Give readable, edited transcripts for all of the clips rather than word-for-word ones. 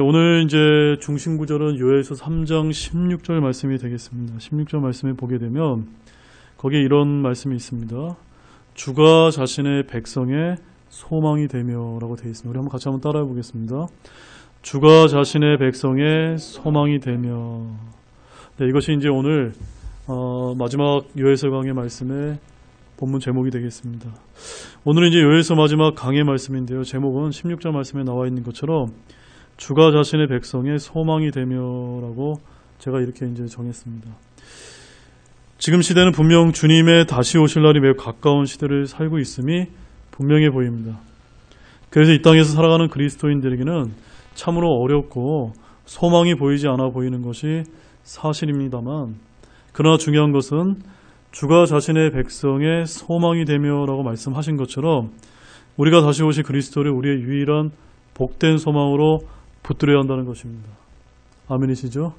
오늘 이제 중심 구절은 요엘서 3장 16절 말씀이 되겠습니다. 16절 말씀에 보게 되면 거기에 이런 말씀이 있습니다. 주가 자신의 백성의 소망이 되며라고 되어 있습니다. 우리 한번 같이 한번 따라해 보겠습니다. 주가 자신의 백성의 소망이 되며. 네, 이것이 이제 오늘 마지막 요엘서 강의 말씀의 본문 제목이 되겠습니다. 오늘은 이제 요엘서 마지막 강의 말씀인데요. 제목은 16절 말씀에 나와 있는 것처럼 주가 자신의 백성의 소망이 되며라고 제가 이렇게 이제 정했습니다. 지금 시대는 분명 주님의 다시 오실 날이 매우 가까운 시대를 살고 있음이 분명해 보입니다. 그래서 이 땅에서 살아가는 그리스도인들에게는 참으로 어렵고 소망이 보이지 않아 보이는 것이 사실입니다만, 그러나 중요한 것은 주가 자신의 백성의 소망이 되며라고 말씀하신 것처럼 우리가 다시 오실 그리스도를 우리의 유일한 복된 소망으로 붙들어야 한다는 것입니다. 아멘이시죠?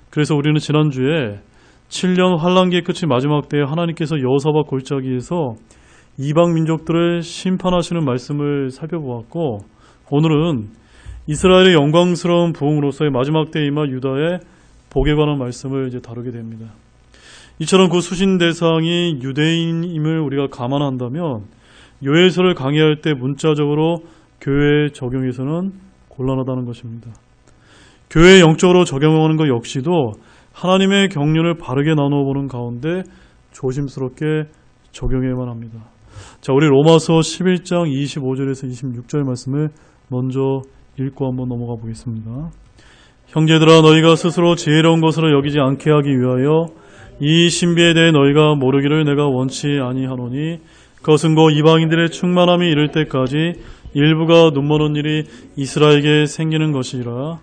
그래서 우리는 지난주에 7년 환란기의 끝이 마지막 때에 하나님께서 여호사밧 골짜기에서 이방 민족들을 심판하시는 말씀을 살펴보았고, 오늘은 이스라엘의 영광스러운 부흥으로서의 마지막 때에 임할 유다의 복에 관한 말씀을 이제 다루게 됩니다. 이처럼 그 수신 대상이 유대인임을 우리가 감안한다면 요엘서를 강의할 때 문자적으로 교회에 적용해서는 곤란하다는 것입니다. 교회에 영적으로 적용하는 것 역시도 하나님의 경륜을 바르게 나누어 보는 가운데 조심스럽게 적용해야만 합니다. 자, 우리 로마서 11장 25절에서 26절 말씀을 먼저 읽고 한번 넘어가 보겠습니다. 형제들아, 너희가 스스로 지혜로운 것으로 여기지 않게 하기 위하여 이 신비에 대해 너희가 모르기를 내가 원치 아니하노니, 그것은 곧 이방인들의 충만함이 이를 때까지 일부가 눈먼 일이 이스라엘에게 생기는 것이라.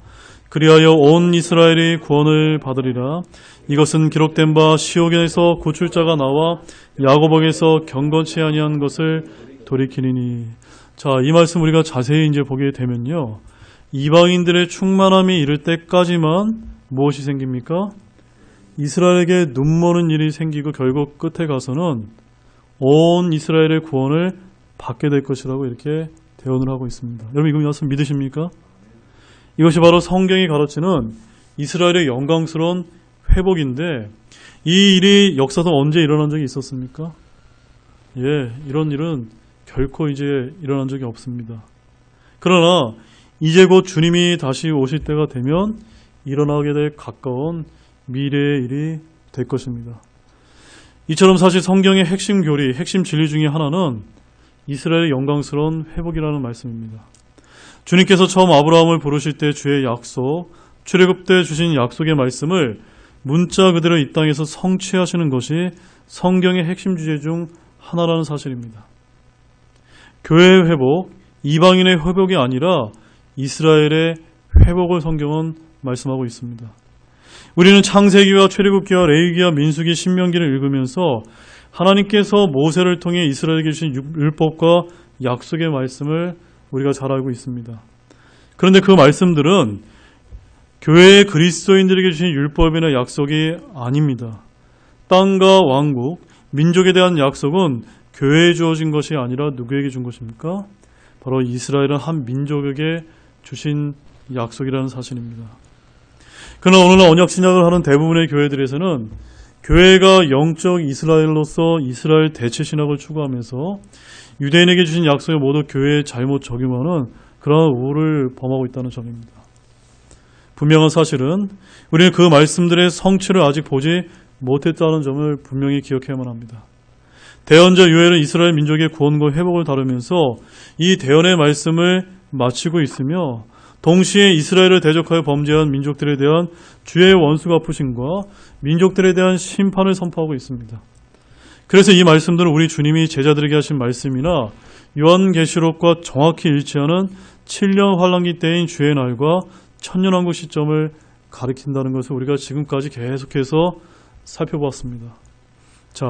그리하여 온 이스라엘이 구원을 받으리라. 이것은 기록된 바 시온에서 구출자가 나와 야고복에서 경건치 아니한 것을 돌이키리니. 자, 이 말씀 우리가 자세히 이제 보게 되면요, 이방인들의 충만함이 이를 때까지만 무엇이 생깁니까? 이스라엘에게 눈머는 일이 생기고 결국 끝에 가서는 온 이스라엘의 구원을 받게 될 것이라고 이렇게 대언을 하고 있습니다. 여러분, 이거 말씀 믿으십니까? 이것이 바로 성경이 가르치는 이스라엘의 영광스러운 회복인데, 이 일이 역사상 언제 일어난 적이 있었습니까? 이런 일은 결코 이제 일어난 적이 없습니다. 그러나 이제 곧 주님이 다시 오실 때가 되면 일어나게 될 가까운 미래의 일이 될 것입니다. 이처럼 사실 성경의 핵심 교리, 핵심 진리 중에 하나는 이스라엘의 영광스러운 회복이라는 말씀입니다. 주님께서 처음 아브라함을 부르실 때 주의 약속, 출애굽 때 주신 약속의 말씀을 문자 그대로 이 땅에서 성취하시는 것이 성경의 핵심 주제 중 하나라는 사실입니다. 교회의 회복, 이방인의 회복이 아니라 이스라엘의 회복을 성경은 말씀하고 있습니다. 우리는 창세기와 출애굽기와 레위기와 민수기, 신명기를 읽으면서 하나님께서 모세를 통해 이스라엘에게 주신 율법과 약속의 말씀을 우리가 잘 알고 있습니다. 그런데 그 말씀들은 교회의 그리스도인들에게 주신 율법이나 약속이 아닙니다. 땅과 왕국, 민족에 대한 약속은 교회에 주어진 것이 아니라 누구에게 준 것입니까? 바로 이스라엘은 한 민족에게 주신 약속이라는 사실입니다. 그러나 오늘날 언약신약을 하는 대부분의 교회들에서는 교회가 영적 이스라엘로서 이스라엘 대체신학을 추구하면서 유대인에게 주신 약속을 모두 교회에 잘못 적용하는 그러한 우를 범하고 있다는 점입니다. 분명한 사실은 우리는 그 말씀들의 성취를 아직 보지 못했다는 점을 분명히 기억해야만 합니다. 대언자 요엘은 이스라엘 민족의 구원과 회복을 다루면서 이 대언의 말씀을 마치고 있으며, 동시에 이스라엘을 대적하여 범죄한 민족들에 대한 주의 원수 갚으심과 민족들에 대한 심판을 선포하고 있습니다. 그래서 이 말씀들은 우리 주님이 제자들에게 하신 말씀이나 요한계시록과 정확히 일치하는 7년 환란기 때인 주의 날과 천년왕국 시점을 가리킨다는 것을 우리가 지금까지 계속해서 살펴보았습니다. 자,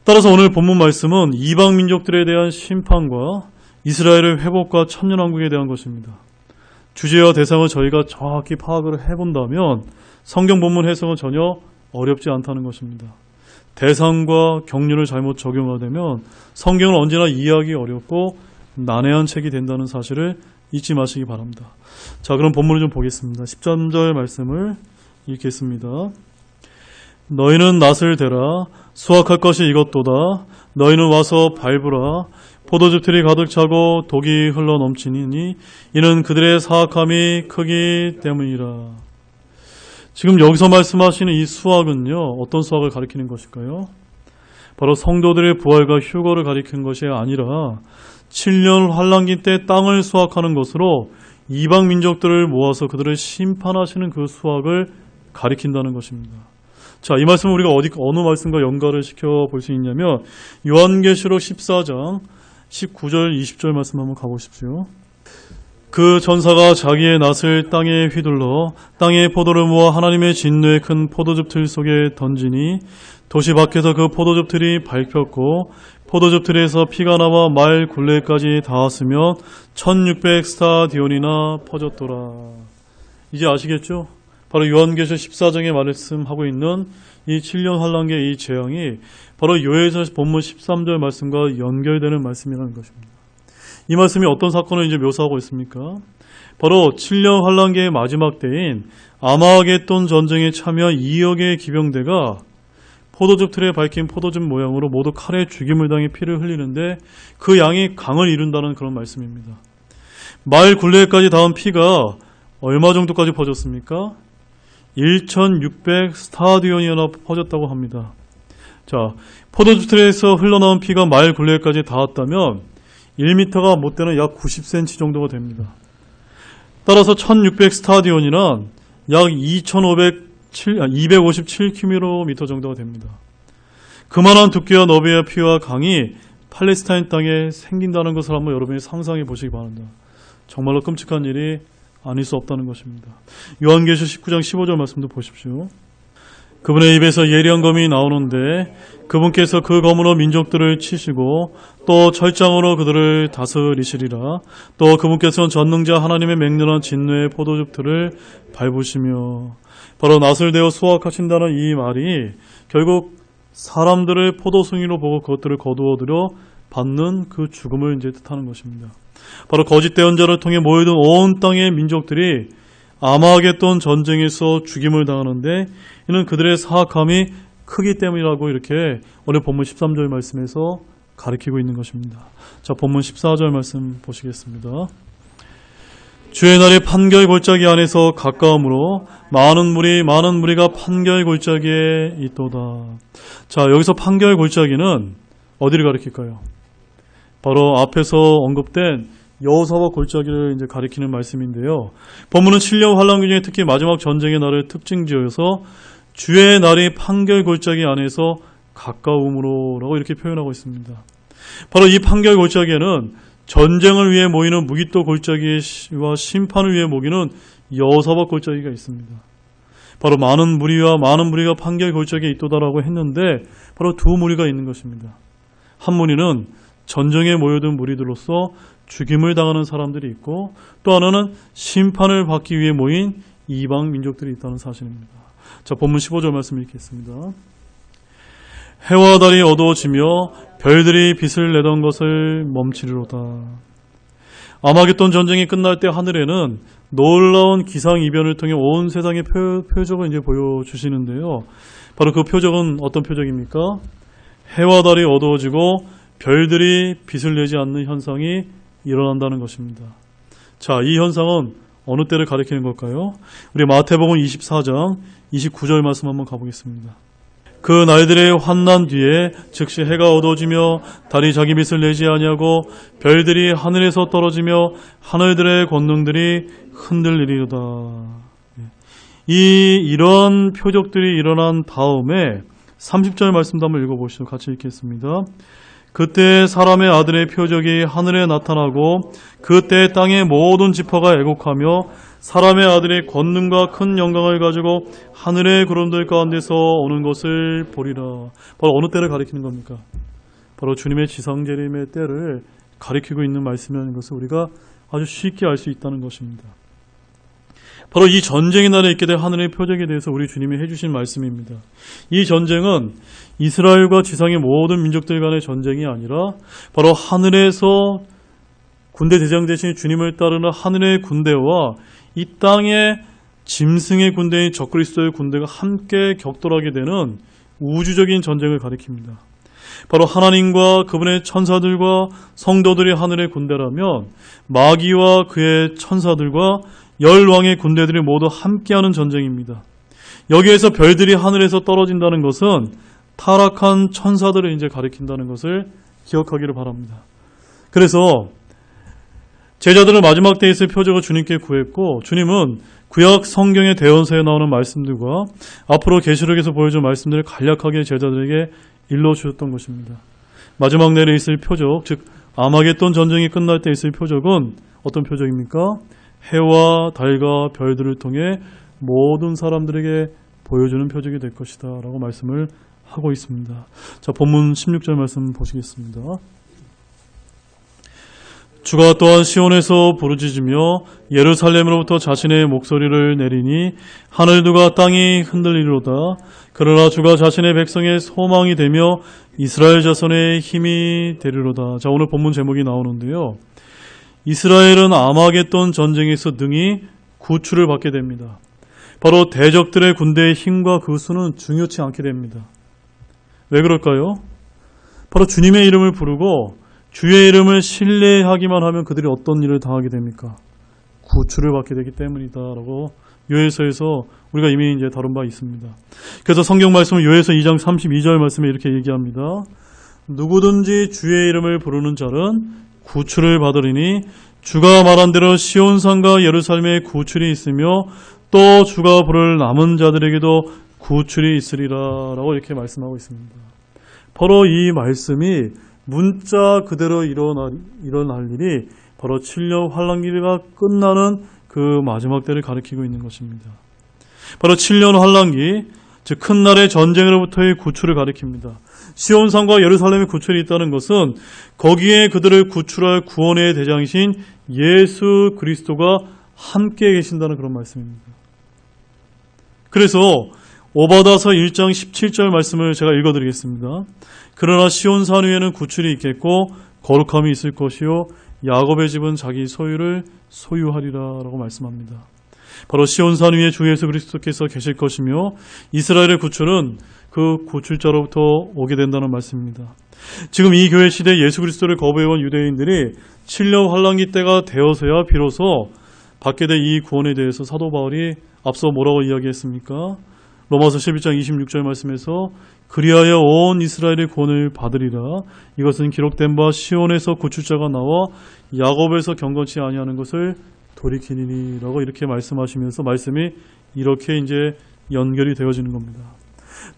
따라서 오늘 본문 말씀은 이방 민족들에 대한 심판과 이스라엘의 회복과 천년왕국에 대한 것입니다. 주제와 대상을 저희가 정확히 파악을 해본다면 성경 본문 해석은 전혀 어렵지 않다는 것입니다. 대상과 경륜을 잘못 적용하되면 성경은 언제나 이해하기 어렵고 난해한 책이 된다는 사실을 잊지 마시기 바랍니다. 자, 그럼 본문을 좀 보겠습니다. 13절 말씀을 읽겠습니다. 너희는 낫을 대라. 수확할 것이 이것도다. 너희는 와서 밟으라. 포도즙 틀이 가득 차고 독이 흘러 넘치니 이는 그들의 사악함이 크기 때문이라. 지금 여기서 말씀하시는 이 수확은요, 어떤 수확을 가리키는 것일까요? 바로 성도들의 부활과 휴거를 가리키는 것이 아니라 7년 환란기 때 땅을 수확하는 것으로 이방 민족들을 모아서 그들을 심판하시는 그 수확을 가리킨다는 것입니다. 자, 이 말씀을 우리가 어느 말씀과 연관을 시켜 볼 수 있냐면 요한계시록 14장 19절 20절 말씀 한번 가보십시오. 그 전사가 자기의 낫을 땅에 휘둘러 땅의 포도를 모아 하나님의 진노의 큰 포도즙 틀 속에 던지니 도시 밖에서 그 포도즙 틀이 밟혔고 포도즙 틀에서 피가 나와 말 굴레까지 닿았으며 1600 스타디온이나 퍼졌더라. 이제 아시겠죠? 바로 요한계시록 14장에 말씀하고 있는 이 7년 환란기의 이 재앙이 바로 요엘서 본문 13절 말씀과 연결되는 말씀이라는 것입니다. 이 말씀이 어떤 사건을 이제 묘사하고 있습니까? 바로 7년 환란기의 마지막 때인 아마겟돈 전쟁에 참여한 2억의 기병대가 포도즙 틀에 밝힌 포도즙 모양으로 모두 칼에 죽임을 당해 피를 흘리는데 그 양이 강을 이룬다는 그런 말씀입니다. 말 굴레까지 닿은 피가 얼마 정도까지 퍼졌습니까? 1600 스타디온이나 퍼졌다고 합니다. 자, 포도즙 틀에서 흘러나온 피가 말 굴레까지 닿았다면 1m가 못 되는 약 90cm 정도가 됩니다. 따라서 1600 스타디온이란 약 257km 정도가 됩니다. 그만한 두께와 너비와 피와 강이 팔레스타인 땅에 생긴다는 것을 한번 여러분이 상상해 보시기 바랍니다. 정말로 끔찍한 일이 아닐 수 없다는 것입니다. 요한계시록 19장 15절 말씀도 보십시오. 그분의 입에서 예리한 검이 나오는데 그분께서 그 검으로 민족들을 치시고 또 철장으로 그들을 다스리시리라. 또 그분께서는 전능자 하나님의 맹렬한 진노의 포도즙 틀을 밟으시며. 바로 낫을 대어 수확하신다는 이 말이 결국 사람들을 포도송이로 보고 그것들을 거두어들여 받는 그 죽음을 이제 뜻하는 것입니다. 바로 거짓 대언자를 통해 모여든 온 땅의 민족들이 아마겟돈 전쟁에서 죽임을 당하는데 이는 그들의 사악함이 크기 때문이라고 이렇게 오늘 본문 13절 말씀에서 가리키고 있는 것입니다. 자, 본문 14절 말씀 보시겠습니다. 주의 날이 판결 골짜기 안에서 가까움으로 많은 무리가 판결 골짜기에 있도다. 자, 여기서 판결 골짜기는 어디를 가리킬까요? 바로 앞에서 언급된 여호사밧 골짜기를 이제 가리키는 말씀인데요. 본문은 7년 환란기 중에 특히 마지막 전쟁의 날을 특징지어서 주의 날이 판결 골짜기 안에서 가까움으로라고 이렇게 표현하고 있습니다. 바로 이 판결 골짜기에는 전쟁을 위해 모이는 무기토 골짜기와 심판을 위해 모이는 여호사밧 골짜기가 있습니다. 바로 많은 무리가 판결 골짜기에 있도다라고 했는데 바로 두 무리가 있는 것입니다. 한 무리는 전쟁에 모여든 무리들로서 죽임을 당하는 사람들이 있고 또 하나는 심판을 받기 위해 모인 이방 민족들이 있다는 사실입니다. 자, 본문 15절 말씀 읽겠습니다. 해와 달이 어두워지며 별들이 빛을 내던 것을 멈추리로다. 아마겟돈 전쟁이 끝날 때 하늘에는 놀라운 기상이변을 통해 온 세상의 표적을 이제 보여주시는데요. 바로 그 표적은 어떤 표적입니까? 해와 달이 어두워지고 별들이 빛을 내지 않는 현상이 일어난다는 것입니다. 자, 이 현상은 어느 때를 가리키는 걸까요? 우리 마태복음 24장 29절 말씀 한번 가보겠습니다. 그 날들의 환난 뒤에 즉시 해가 어두워지며 달이 자기 빛을 내지 아니하고 별들이 하늘에서 떨어지며 하늘들의 권능들이 흔들리리로다. 이런 표적들이 일어난 다음에 30절 말씀도 한번 읽어보시죠. 같이 읽겠습니다. 그때 사람의 아들의 표적이 하늘에 나타나고 그때 땅의 모든 지파가 애곡하며 사람의 아들의 권능과 큰 영광을 가지고 하늘의 구름들 가운데서 오는 것을 보리라. 바로 어느 때를 가리키는 겁니까? 바로 주님의 지상재림의 때를 가리키고 있는 말씀이라는 것을 우리가 아주 쉽게 알 수 있다는 것입니다. 바로 이 전쟁의 날에 있게 될 하늘의 표적에 대해서 우리 주님이 해주신 말씀입니다. 이 전쟁은 이스라엘과 지상의 모든 민족들 간의 전쟁이 아니라 바로 하늘에서 군대 대장 대신 주님을 따르는 하늘의 군대와 이 땅의 짐승의 군대인 적그리스도의 군대가 함께 격돌하게 되는 우주적인 전쟁을 가리킵니다. 바로 하나님과 그분의 천사들과 성도들이 하늘의 군대라면 마귀와 그의 천사들과 열왕의 군대들이 모두 함께하는 전쟁입니다. 여기에서 별들이 하늘에서 떨어진다는 것은 타락한 천사들을 이제 가리킨다는 것을 기억하기를 바랍니다. 그래서 제자들은 마지막 때에 있을 표적을 주님께 구했고, 주님은 구약 성경의 대언서에 나오는 말씀들과 앞으로 계시록에서 보여준 말씀들을 간략하게 제자들에게 일러주셨던 것입니다. 마지막 날에 있을 표적, 즉 아마겟돈 전쟁이 끝날 때 있을 표적은 어떤 표적입니까? 해와 달과 별들을 통해 모든 사람들에게 보여주는 표적이 될 것이다 라고 말씀을 하고 있습니다. 자, 본문 16절 말씀 보시겠습니다. 주가 또한 시온에서 부르짖으며 예루살렘으로부터 자신의 목소리를 내리니 하늘들과 땅이 흔들리리로다. 그러나 주가 자신의 백성의 소망이 되며 이스라엘 자손의 힘이 되리로다. 자, 오늘 본문 제목이 나오는데요. 이스라엘은 아마겟돈 전쟁에서 능히 구출을 받게 됩니다. 바로 대적들의 군대의 힘과 그 수는 중요치 않게 됩니다. 왜 그럴까요? 바로 주님의 이름을 부르고 주의 이름을 신뢰하기만 하면 그들이 어떤 일을 당하게 됩니까? 구출을 받게 되기 때문이다라고 요에서에서 우리가 이미 이제 다룬 바 있습니다. 그래서 성경 말씀은 요에서 2장 32절 말씀에 이렇게 얘기합니다. 누구든지 주의 이름을 부르는 자는 구출을 받으리니 주가 말한 대로 시온산과 예루살렘에 구출이 있으며 또 주가 부를 남은 자들에게도 구출이 있으리라라고 이렇게 말씀하고 있습니다. 바로 이 말씀이 문자 그대로 일어날 일이 바로 7년 환란기가 끝나는 그 마지막 때를 가리키고 있는 것입니다. 바로 7년 환란기, 즉 큰 날의 전쟁으로부터의 구출을 가리킵니다. 시온산과 예루살렘의 구출이 있다는 것은 거기에 그들을 구출할 구원의 대장이신 예수 그리스도가 함께 계신다는 그런 말씀입니다. 그래서 오바다서 1장 17절 말씀을 제가 읽어드리겠습니다. 그러나 시온산 위에는 구출이 있겠고 거룩함이 있을 것이요 야곱의 집은 자기 소유를 소유하리라 라고 말씀합니다. 바로 시온산 위에 주 예수 그리스도께서 계실 것이며 이스라엘의 구출은 그 구출자로부터 오게 된다는 말씀입니다. 지금 이 교회 시대에 예수 그리스도를 거부해온 유대인들이 7년 환란기 때가 되어서야 비로소 받게 된 이 구원에 대해서 사도 바울이 앞서 뭐라고 이야기했습니까? 로마서 11장 26절 말씀에서 그리하여 온 이스라엘의 구원을 받으리라. 이것은 기록된 바 시온에서 구출자가 나와 야곱에서 경건치 아니하는 것을 돌이키니니 라고 이렇게 말씀하시면서 말씀이 이렇게 이제 연결이 되어지는 겁니다.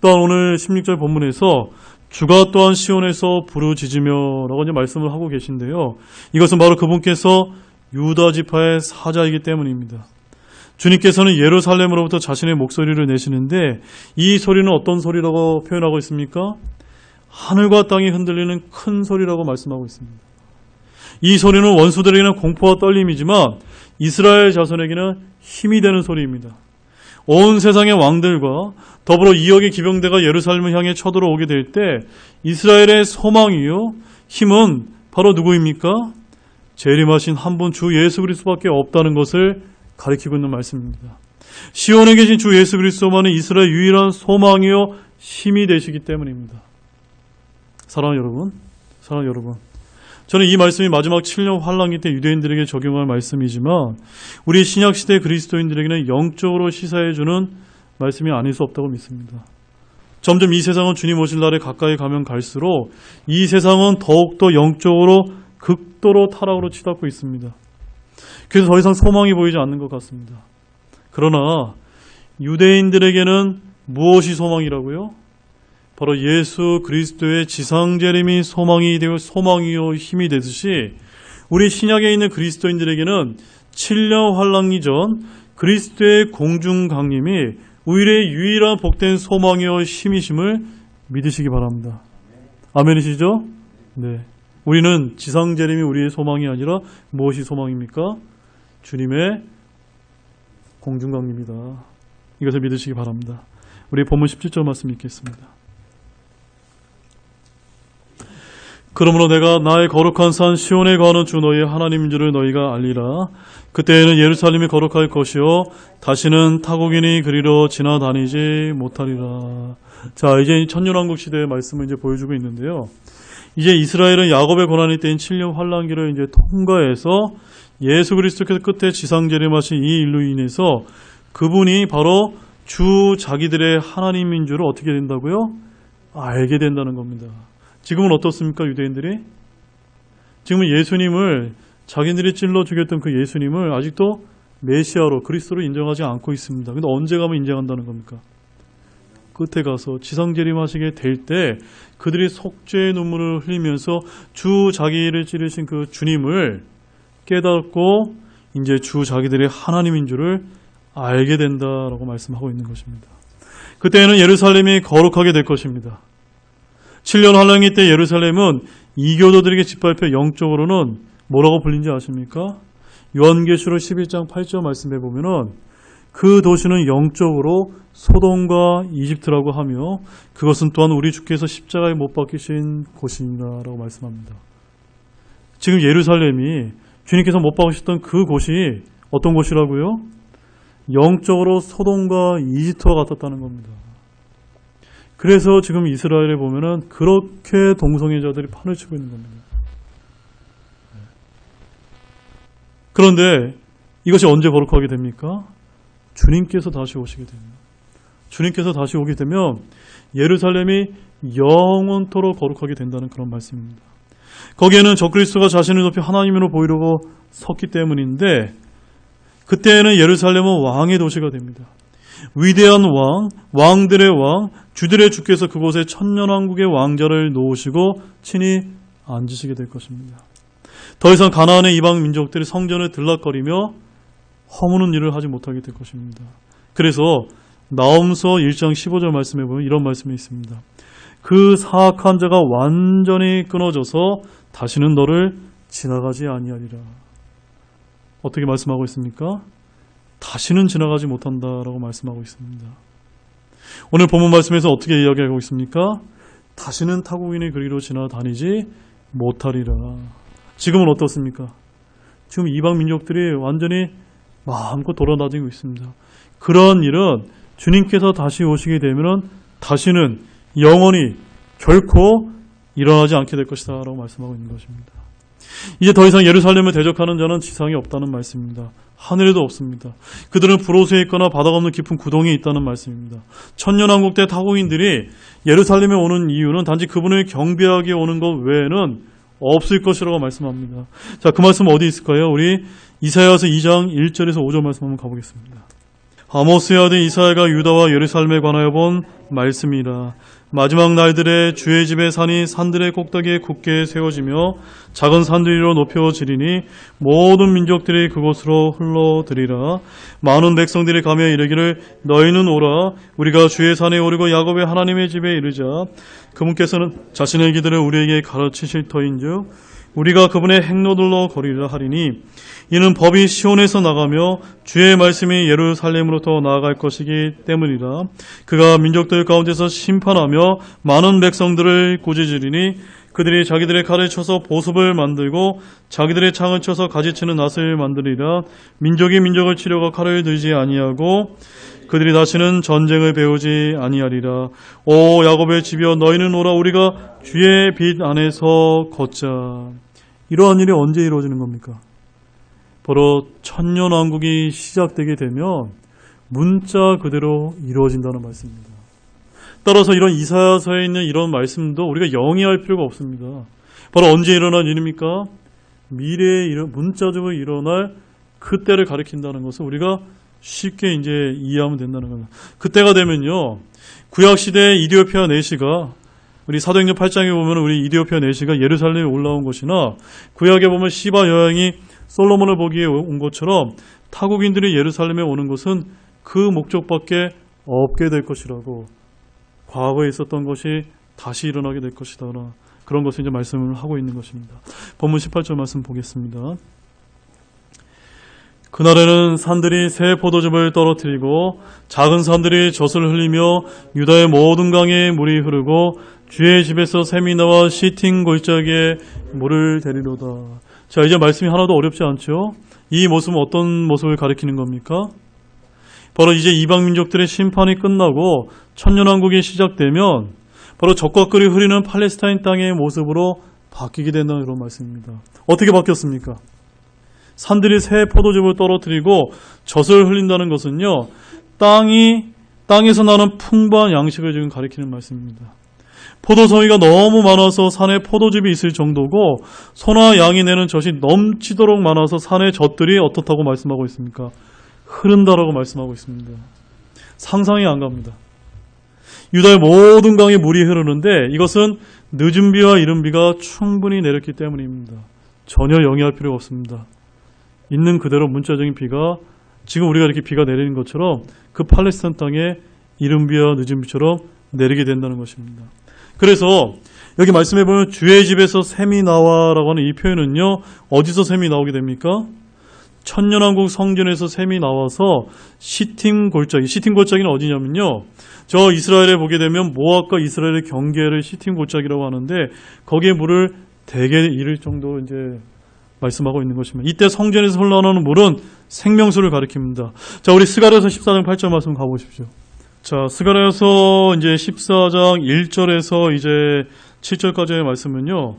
또한 오늘 16절 본문에서 주가 또한 시온에서 부르짖으며 라고 이제 말씀을 하고 계신데요. 이것은 바로 그분께서 유다 지파의 사자이기 때문입니다. 주님께서는 예루살렘으로부터 자신의 목소리를 내시는데 이 소리는 어떤 소리라고 표현하고 있습니까? 하늘과 땅이 흔들리는 큰 소리라고 말씀하고 있습니다. 이 소리는 원수들에게는 공포와 떨림이지만 이스라엘 자손에게는 힘이 되는 소리입니다. 온 세상의 왕들과 더불어 2억의 기병대가 예루살렘을 향해 쳐들어오게 될 때 이스라엘의 소망이요 힘은 바로 누구입니까? 재림하신 한 분 주 예수 그리스도밖에 없다는 것을 가리키고 있는 말씀입니다. 시온에 계신 주 예수 그리스도만은 이스라엘 유일한 소망이요 힘이 되시기 때문입니다. 사랑하는 여러분, 저는 이 말씀이 마지막 7년 환란기 때 유대인들에게 적용할 말씀이지만 우리 신약시대 그리스도인들에게는 영적으로 시사해주는 말씀이 아닐 수 없다고 믿습니다. 점점 이 세상은 주님 오실 날에 가까이 가면 갈수록 이 세상은 더욱더 영적으로 극도로 타락으로 치닫고 있습니다. 그래서 더 이상 소망이 보이지 않는 것 같습니다. 그러나 유대인들에게는 무엇이 소망이라고요? 바로 예수 그리스도의 지상재림이 소망이 되고 소망이요 힘이 되듯이 우리 신약에 있는 그리스도인들에게는 7년 환란기 전 그리스도의 공중 강림이 우리의 유일한 복된 소망이요 힘이심을 믿으시기 바랍니다. 아멘이시죠? 네. 우리는 지상재림이 우리의 소망이 아니라 무엇이 소망입니까? 주님의 공중 강림이다. 이것을 믿으시기 바랍니다. 우리 본문 17절 말씀 읽겠습니다. 그러므로 내가 나의 거룩한 산 시온에 거하는 주 너희의 하나님인 줄을 너희가 알리라. 그때에는 예루살렘이 거룩할 것이요 다시는 타국인이 그리로 지나다니지 못하리라. 자, 이제 천년왕국 시대의 말씀을 이제 보여주고 있는데요. 이제 이스라엘은 야곱의 고난이 때인 7년 환란기를 이제 통과해서 예수 그리스도께서 끝에 지상 재림하신 이 일로 인해서 그분이 바로 주 자기들의 하나님인 줄을 어떻게 된다고요? 알게 된다는 겁니다. 지금은 어떻습니까, 유대인들이? 지금은 예수님을, 자기들이 찔러 죽였던 그 예수님을 아직도 메시아로, 그리스도로 인정하지 않고 있습니다. 근데 언제 가면 인정한다는 겁니까? 끝에 가서 지상재림하시게 될 때 그들이 속죄의 눈물을 흘리면서 주 자기를 찌르신 그 주님을 깨닫고 이제 주 자기들의 하나님인 줄을 알게 된다라고 말씀하고 있는 것입니다. 그때에는 예루살렘이 거룩하게 될 것입니다. 7년 환란기 때 예루살렘은 이교도들에게 짓밟혀 영적으로는 뭐라고 불린지 아십니까? 요한계시록 11장 8절 말씀해 보면은 그 도시는 영적으로 소돔과 이집트라고 하며 그것은 또한 우리 주께서 십자가에 못 박히신 곳이라고 말씀합니다. 지금 예루살렘이 주님께서 못 박으셨던 그 곳이 어떤 곳이라고요? 영적으로 소돔과 이집트와 같았다는 겁니다. 그래서 지금 이스라엘에 보면은 그렇게 동성애자들이 판을 치고 있는 겁니다. 그런데 이것이 언제 거룩하게 됩니까? 주님께서 다시 오시게 됩니다. 주님께서 다시 오게 되면 예루살렘이 영원토록 거룩하게 된다는 그런 말씀입니다. 거기에는 적그리스도가 자신을 높이 하나님으로 보이려고 섰기 때문인데 그때에는 예루살렘은 왕의 도시가 됩니다. 위대한 왕, 왕들의 왕, 주들의 주께서 그곳에 천년왕국의 왕자를 놓으시고 친히 앉으시게 될 것입니다. 더 이상 가나안의 이방 민족들이 성전을 들락거리며 허무는 일을 하지 못하게 될 것입니다. 그래서 나홈서 1장 15절 말씀에 보면 이런 말씀이 있습니다. 그 사악한 자가 완전히 끊어져서 다시는 너를 지나가지 아니하리라. 어떻게 말씀하고 있습니까? 다시는 지나가지 못한다라고 말씀하고 있습니다. 오늘 본문 말씀에서 어떻게 이야기하고 있습니까? 다시는 타국인이 그리로 지나다니지 못하리라. 지금은 어떻습니까? 지금 이방 민족들이 완전히 마음껏 돌아다니고 있습니다. 그러한 일은 주님께서 다시 오시게 되면 다시는 영원히 결코 일어나지 않게 될 것이다 라고 말씀하고 있는 것입니다. 이제 더 이상 예루살렘을 대적하는 자는 지상에 없다는 말씀입니다. 하늘에도 없습니다. 그들은 불호수에 있거나 바다가 없는 깊은 구덩이에 있다는 말씀입니다. 천년왕국 때 타국인들이 예루살렘에 오는 이유는 단지 그분을 경배하기 오는 것 외에는 없을 것이라고 말씀합니다. 자, 그 말씀 어디 있을까요? 우리 이사야서 2장 1절에서 5절 말씀 한번 가보겠습니다. 아모스의 아들 이사야가 유다와 예루살렘에 관하여 본 말씀이라. 마지막 날들에 주의 집의 산이 산들의 꼭대기에 굳게 세워지며 작은 산들 위로 높여지리니 모든 민족들이 그곳으로 흘러들이라. 많은 백성들이 가며 이르기를 너희는 오라. 우리가 주의 산에 오르고 야곱의 하나님의 집에 이르자. 그분께서는 자신의 길들을 우리에게 가르치실 터인즉 우리가 그분의 행로들로 거리라 하리니 이는 법이 시온에서 나가며 주의 말씀이 예루살렘으로부터 나아갈 것이기 때문이라. 그가 민족들 가운데서 심판하며 많은 백성들을 꾸짖으리니 그들이 자기들의 칼을 쳐서 보습을 만들고 자기들의 창을 쳐서 가지치는 낫을 만들리라. 민족이 민족을 치려고 칼을 들지 아니하고 그들이 다시는 전쟁을 배우지 아니하리라. 오 야곱의 집이여 너희는 오라. 우리가 주의 빛 안에서 걷자. 이러한 일이 언제 이루어지는 겁니까? 바로 천년왕국이 시작되게 되면 문자 그대로 이루어진다는 말씀입니다. 따라서 이런 이사야서에 있는 이런 말씀도 우리가 영위할 필요가 없습니다. 바로 언제 일어날 일입니까? 미래에 문자적으로 일어날 그때를 가리킨다는 것을 우리가 쉽게 이제 이해하면 된다는 겁니다. 그때가 되면요, 구약시대 이디오피아 내시가 우리 사도행전 8장에 보면 우리 이디오피아 내시가 예루살렘에 올라온 것이나 구약에 보면 시바 여왕이 솔로몬을 보기에 온 것처럼 타국인들이 예루살렘에 오는 것은 그 목적밖에 없게 될 것이라고, 과거에 있었던 것이 다시 일어나게 될 것이다, 그런 것을 이제 말씀을 하고 있는 것입니다. 본문 18절 말씀 보겠습니다. 그날에는 산들이 새 포도즙을 떨어뜨리고 작은 산들이 젖을 흘리며 유다의 모든 강에 물이 흐르고 주의 집에서 샘이 나와 시틴 골짜기에 물을 데리로다. 자, 이제 말씀이 하나도 어렵지 않죠? 이 모습은 어떤 모습을 가리키는 겁니까? 바로 이제 이방 민족들의 심판이 끝나고 천년왕국이 시작되면 바로 적과 꿀이 흐르는 팔레스타인 땅의 모습으로 바뀌게 된다는 그런 말씀입니다. 어떻게 바뀌었습니까? 산들이 새 포도즙을 떨어뜨리고 젖을 흘린다는 것은요, 땅에서 나는 풍부한 양식을 지금 가리키는 말씀입니다. 포도송이가 너무 많아서 산에 포도즙이 있을 정도고 소나 양이 내는 젖이 넘치도록 많아서 산의 젖들이 어떻다고 말씀하고 있습니까? 흐른다라고 말씀하고 있습니다. 상상이 안 갑니다. 유다의 모든 강에 물이 흐르는데 이것은 늦은 비와 이른 비가 충분히 내렸기 때문입니다. 전혀 영위할 필요가 없습니다. 있는 그대로 문자적인 비가 지금 우리가 이렇게 비가 내리는 것처럼 그 팔레스타인 땅에 이른 비와 늦은 비처럼 내리게 된다는 것입니다. 그래서 여기 말씀해 보면 주의 집에서 샘이 나와라고 하는 이 표현은요, 어디서 샘이 나오게 됩니까? 천년왕국 성전에서 샘이 나와서 시팀 골짜기는 어디냐면요, 저 이스라엘에 보게 되면 모압과 이스라엘의 경계를 시팀 골짜기라고 하는데 거기에 물을 대개 이를 정도 이제 말씀하고 있는 것입니다. 이때 성전에서 흘러나오는 물은 생명수를 가리킵니다. 자, 우리 스가랴서 14장 8절 말씀 가보십시오. 자, 스가랴서 이제 14장 1절에서 이제 7절까지의 말씀은요,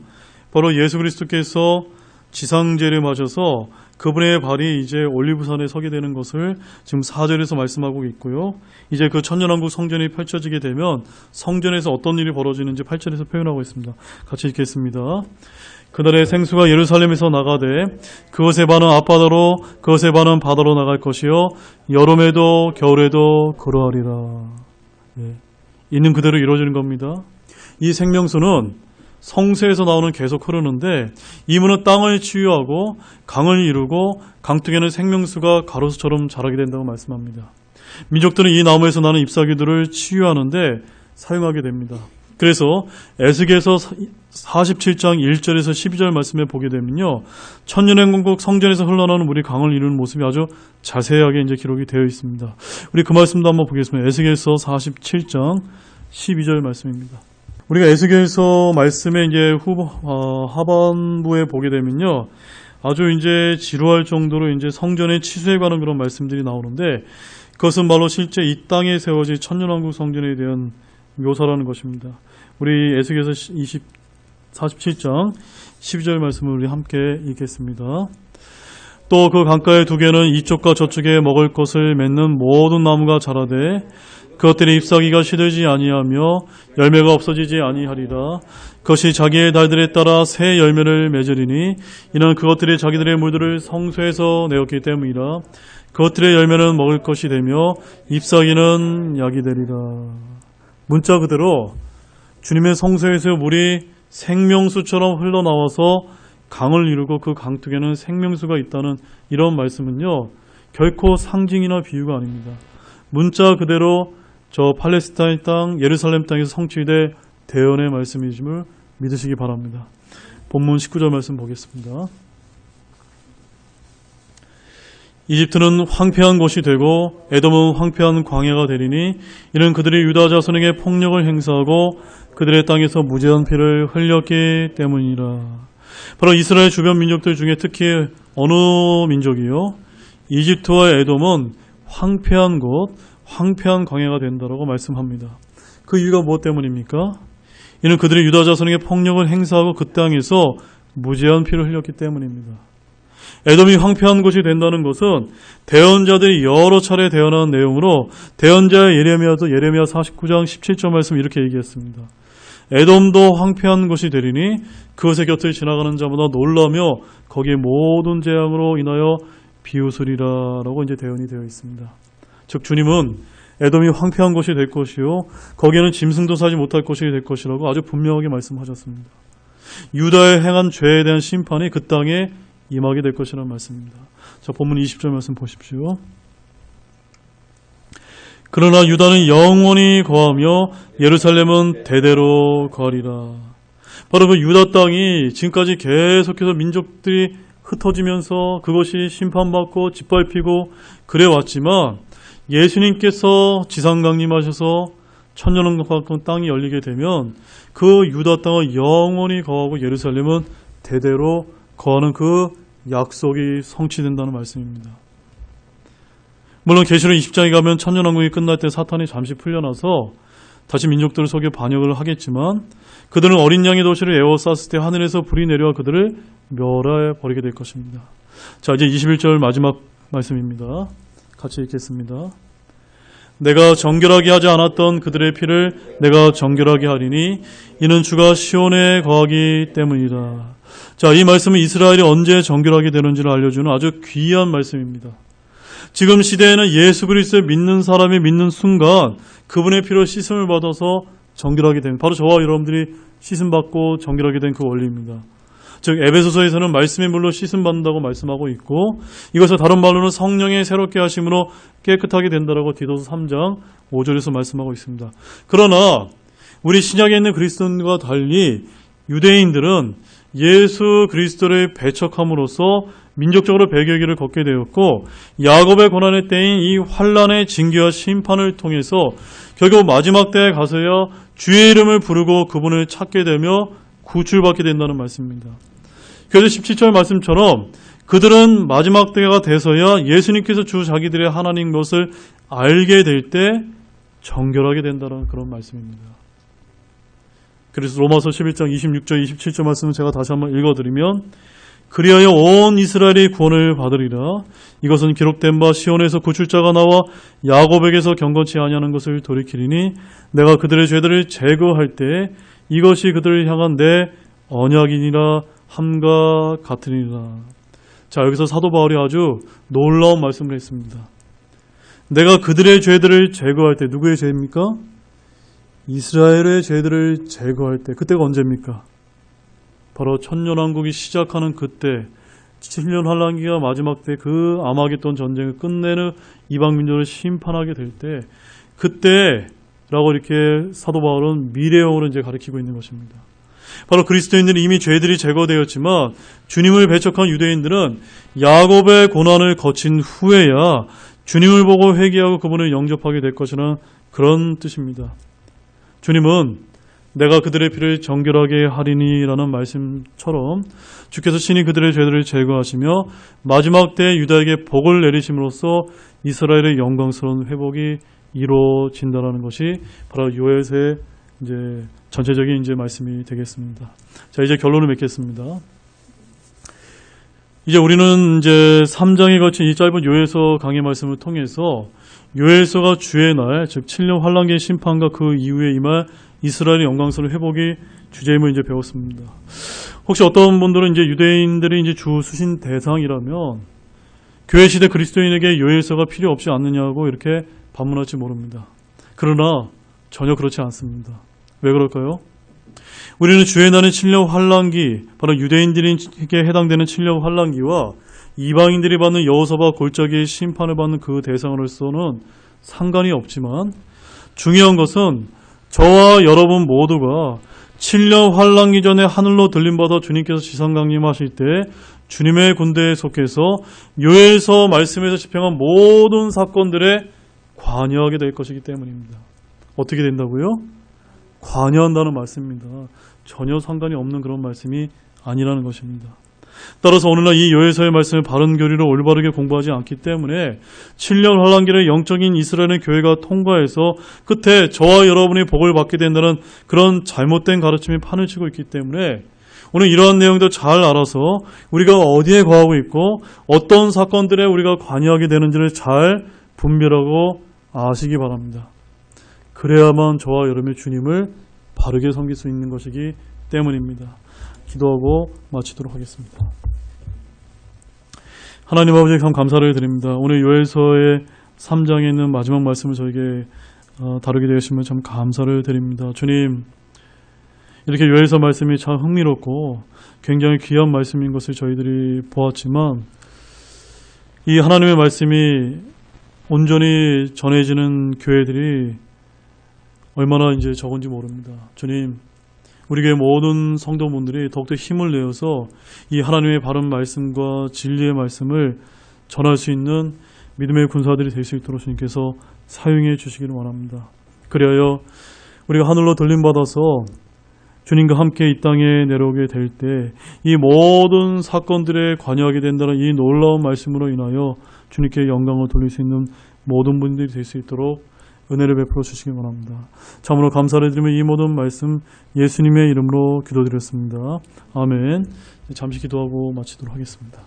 바로 예수 그리스도께서 지상재림하셔서 그분의 발이 이제 올리브산에 서게 되는 것을 지금 4절에서 말씀하고 있고요. 이제 그 천년왕국 성전이 펼쳐지게 되면 성전에서 어떤 일이 벌어지는지 8절에서 표현하고 있습니다. 같이 읽겠습니다. 그날에 생수가 예루살렘에서 나가되 그것의 반은 앞바다로 그것의 반은 바다로 나갈 것이요 여름에도 겨울에도 그러하리라. 예. 있는 그대로 이루어지는 겁니다. 이 생명수는 성수에서 나오는 계속 흐르는데 이 물은 땅을 치유하고 강을 이루고 강둑에는 생명수가 가로수처럼 자라게 된다고 말씀합니다. 민족들은 이 나무에서 나는 잎사귀들을 치유하는데 사용하게 됩니다. 그래서 에스겔서 47장 1절에서 12절 말씀에 보게 되면요, 천년왕국 성전에서 흘러나오는 물이 강을 이루는 모습이 아주 자세하게 이제 기록이 되어 있습니다. 우리 그 말씀도 한번 보겠습니다. 에스겔서 47장 12절 말씀입니다. 우리가 에스겔서 말씀의 이제 하반부에 보게 되면요, 아주 이제 지루할 정도로 이제 성전의 치수에 관한 그런 말씀들이 나오는데 그것은 바로 실제 이 땅에 세워질 천년왕국 성전에 대한 묘사라는 것입니다. 우리 에스겔서 47장 12절 말씀을 우리 함께 읽겠습니다. 또 그 강가의 두 개는 이쪽과 저쪽에 먹을 것을 맺는 모든 나무가 자라되 그것들의 잎사귀가 시들지 아니하며 열매가 없어지지 아니하리라. 그것이 자기의 달들에 따라 새 열매를 맺으리니 이는 그것들이 자기들의 물들을 성소에서 내었기 때문이라. 그것들의 열매는 먹을 것이 되며 잎사귀는 약이 되리라. 문자 그대로 주님의 성소에서 물이 생명수처럼 흘러나와서 강을 이루고 그 강둑에는 생명수가 있다는 이런 말씀은요, 결코 상징이나 비유가 아닙니다. 문자 그대로 저 팔레스타인 땅 예루살렘 땅에서 성취될 대언의 말씀이심을 믿으시기 바랍니다. 본문 19절 말씀 보겠습니다. 이집트는 황폐한 곳이 되고 에돔은 황폐한 광야가 되리니 이는 그들이 유다 자손에게 폭력을 행사하고 그들의 땅에서 무죄한 피를 흘렸기 때문이라. 바로 이스라엘 주변 민족들 중에 특히 어느 민족이요? 이집트와 에돔은 황폐한 곳, 황폐한 광야가 된다라고 말씀합니다. 그 이유가 무엇 때문입니까? 이는 그들이 유다 자손에게 폭력을 행사하고 그 땅에서 무죄한 피를 흘렸기 때문입니다. 에돔이 황폐한 곳이 된다는 것은 대언자들이 여러 차례 대언한 내용으로 대언자 예레미야도 예레미야 49장 17절 말씀 이렇게 얘기했습니다. 에돔도 황폐한 곳이 되리니 그것의 곁을 지나가는 자마다 놀라며 거기에 모든 재앙으로 인하여 비웃으리라라고 이제 대언이 되어 있습니다. 즉 주님은 에돔이 황폐한 곳이 될 것이요 거기에는 짐승도 사지 못할 곳이 될 것이라고 아주 분명하게 말씀하셨습니다. 유다에 행한 죄에 대한 심판이 그 땅에 임하게 될 것이라는 말씀입니다. 자, 본문 20절 말씀 보십시오. 그러나 유다는 영원히 거하며 예루살렘은 대대로 거하리라. 바로 그 유다 땅이 지금까지 계속해서 민족들이 흩어지면서 그것이 심판받고 짓밟히고 그래 왔지만 예수님께서 지상 강림하셔서 천년왕국 땅이 열리게 되면 그 유다 땅은 영원히 거하고 예루살렘은 대대로 거하는 그 약속이 성취된다는 말씀입니다. 물론 계시록 20장에 가면 천년왕국이 끝날 때 사탄이 잠시 풀려나서 다시 민족들을 속여 반역을 하겠지만 그들은 어린 양의 도시를 에워쌌을 때 하늘에서 불이 내려와 그들을 멸해 버리게 될 것입니다. 자, 이제 21절 마지막 말씀입니다. 같이 읽겠습니다. 내가 정결하게 하지 않았던 그들의 피를 내가 정결하게 하리니 이는 주가 시온에 거하기 때문이다. 자, 이 말씀은 이스라엘이 언제 정결하게 되는지를 알려주는 아주 귀한 말씀입니다. 지금 시대에는 예수 그리스도를 믿는 사람이 믿는 순간 그분의 피로 씻음을 받아서 정결하게 된, 바로 저와 여러분들이 씻음받고 정결하게 된 그 원리입니다. 즉 에베소서에서는 말씀의 물로 씻음 받는다고 말씀하고 있고, 이것을 다른 말로는 성령의 새롭게 하심으로 깨끗하게 된다라고 디도서 3장 5절에서 말씀하고 있습니다. 그러나 우리 신약에 있는 그리스도인과 달리 유대인들은 예수 그리스도를 배척함으로써 민족적으로 배교의 길을 걷게 되었고, 야곱의 고난의 때인 이 환난의 징계와 심판을 통해서 결국 마지막 때에 가서야 주의 이름을 부르고 그분을 찾게 되며 구출받게 된다는 말씀입니다. 그래서 17절 말씀처럼 그들은 마지막 때가 돼서야 예수님께서 주 자기들의 하나님 것을 알게 될 때 정결하게 된다는 그런 말씀입니다. 그래서 로마서 11장 26절 27절 말씀을 제가 다시 한번 읽어드리면, 그리하여 온 이스라엘이 구원을 받으리라. 이것은 기록된 바 시온에서 구출자가 나와 야곱에게서 경건치 아니하는 것을 돌이키리니 내가 그들의 죄들을 제거할 때 이것이 그들을 향한 내 언약이니라 함과 같으리라. 자, 여기서 사도 바울이 아주 놀라운 말씀을 했습니다. 내가 그들의 죄들을 제거할 때, 누구의 죄입니까? 이스라엘의 죄들을 제거할 때, 그때가 언제입니까? 바로 천년왕국이 시작하는 그때, 7년 환란기가 마지막 때 그 아마겟돈 전쟁을 끝내는 이방 민족을 심판하게 될 때, 그때라고 이렇게 사도 바울은 미래형으로 이제 가리키고 있는 것입니다. 바로 그리스도인들은 이미 죄들이 제거되었지만 주님을 배척한 유대인들은 야곱의 고난을 거친 후에야 주님을 보고 회개하고 그분을 영접하게 될 것이라는 그런 뜻입니다. 주님은 내가 그들의 피를 정결하게 하리니라는 말씀처럼 주께서 친히 그들의 죄들을 제거하시며 마지막 때 유다에게 복을 내리심으로써 이스라엘의 영광스러운 회복이 이루어진다라는 것이 바로 요엘서의 이제 전체적인 이제 말씀이 되겠습니다. 자, 이제 결론을 맺겠습니다. 이제 우리는 이제 3장에 거친 이 짧은 요엘서 강의 말씀을 통해서 요엘서가 주의 날, 즉 7년 환란기의 심판과 그 이후에 임할 이스라엘의 영광스러운 회복이 주제임을 이제 배웠습니다. 혹시 어떤 분들은 이제 유대인들이 이제 주 수신 대상이라면 교회 시대 그리스도인에게 요엘서가 필요 없지 않느냐고 이렇게 반문할지 모릅니다. 그러나 전혀 그렇지 않습니다. 왜 그럴까요? 우리는 주의 날의 7년 환란기, 바로 유대인들에게 해당되는 7년 환란기와 이방인들이 받는 여호사박 골짜기의 심판을 받는 그 대상으로서는 상관이 없지만, 중요한 것은 저와 여러분 모두가 7년 환란기 전에 하늘로 들림받아 주님께서 지상 강림하실 때 주님의 군대에 속해서 요엘서 말씀에서 집행한 모든 사건들에 관여하게 될 것이기 때문입니다. 어떻게 된다고요? 관여한다는 말씀입니다. 전혀 상관이 없는 그런 말씀이 아니라는 것입니다. 따라서 오늘날 이 요엘서의 말씀을 바른 교리로 올바르게 공부하지 않기 때문에 7년 환란기를 영적인 이스라엘의 교회가 통과해서 끝에 저와 여러분이 복을 받게 된다는 그런 잘못된 가르침이 판을 치고 있기 때문에 오늘 이러한 내용도 잘 알아서 우리가 어디에 거하고 있고 어떤 사건들에 우리가 관여하게 되는지를 잘 분별하고 아시기 바랍니다. 그래야만 저와 여러분의 주님을 바르게 섬길 수 있는 것이기 때문입니다. 기도하고 마치도록 하겠습니다. 하나님 아버지, 참 감사를 드립니다. 오늘 요엘서의 3장에 있는 마지막 말씀을 저에게 다루게 되었으면 참 감사를 드립니다. 주님, 이렇게 요엘서 말씀이 참 흥미롭고 굉장히 귀한 말씀인 것을 저희들이 보았지만, 이 하나님의 말씀이 온전히 전해지는 교회들이 얼마나 이제 적은지 모릅니다. 주님, 우리 교회 모든 성도분들이 더욱더 힘을 내어서 이 하나님의 바른 말씀과 진리의 말씀을 전할 수 있는 믿음의 군사들이 될 수 있도록 주님께서 사용해 주시기를 원합니다. 그리하여 우리가 하늘로 들림받아서 주님과 함께 이 땅에 내려오게 될 때 이 모든 사건들에 관여하게 된다는 이 놀라운 말씀으로 인하여 주님께 영광을 돌릴 수 있는 모든 분들이 될 수 있도록 은혜를 베풀어 주시기 바랍니다. 참으로 감사를 드리며 이 모든 말씀 예수님의 이름으로 기도드렸습니다. 아멘. 잠시 기도하고 마치도록 하겠습니다.